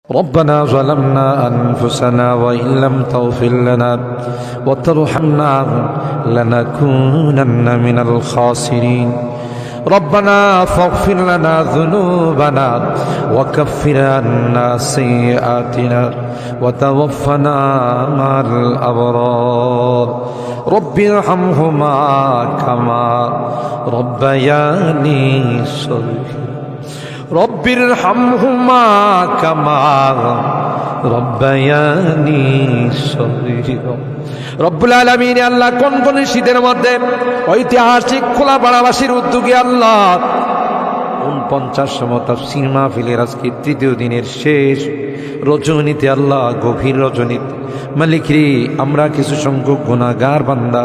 ربنا ظلمنا أنفسنا وإن لم تغفر لنا وترحمنا لنكونن من الخاسرين ربنا فاغفر لنا ذنوبنا وكفر عنا سيئاتنا وتوفنا مع الأبرار رب ارحمهما كما ربياني صغيرا رب ارحمهما كما ربياني صغيرا রব্বুল আলামিন আল্লাহ কোন কোন শীতের মধ্যে ঐতিহাসিক খোলাপাড়াবাসীর উদ্যোগে আল্লাহ 49তম তাফসীর মাহফিলের আজকে তৃতীয় দিনের শেষ রজনীতে আল্লাহ গভীর রজনীতে মালিক রে আমরা কিছু সংখ্যক গুনাহগার বান্দা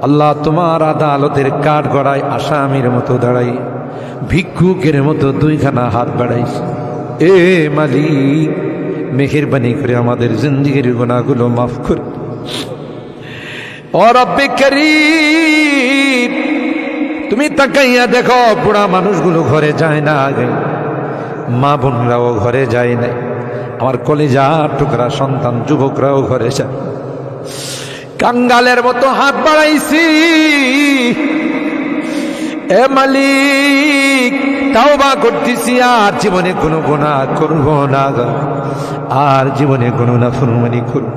আল্লাহ তোমার আদালতের কাঠ গড়ায় আসামির মতো দাঁড়াই ভিক্ষুকের মতো দুইখানা হাত বাড়াইছে এ মালিক মেহেরবানি করে আমাদের জিন্দেগির গুনাহগুলো মাফ কর ও রব্বে করিম তুমি তাকাইয়া দেখো বুড়া মানুষগুলো ঘরে যায় না আগে মা বোনরাও ঘরে যায় না আমার কলিজার টুকরা সন্তান যুবকরাও ঘরে যায় কাঙ্গালের মতো হাত বাড়াইছি এ মালিক তাওবা করতেছি আর জীবনে কোনো গুনাহ করব না আর জীবনে কোনো নাফরমানি করব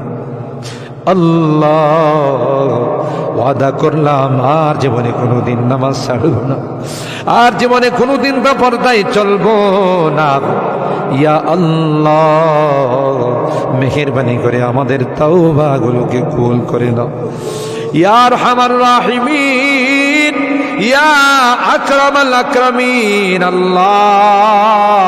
আল্লাহ ওয়াদা করলাম আর জীবনে কোনোদিন নামাজ ছাড়ব না আর জীবনে কোনোদিন বেপরদায় চলবো না ইয়া আল্লাহ মেহেরবানি করে আমাদের তাওবাগুলোকে কবুল করে নাও ইয়া আরহামার রাহিমিন ইয়া আকরামাল আকরামিন আল্লাহ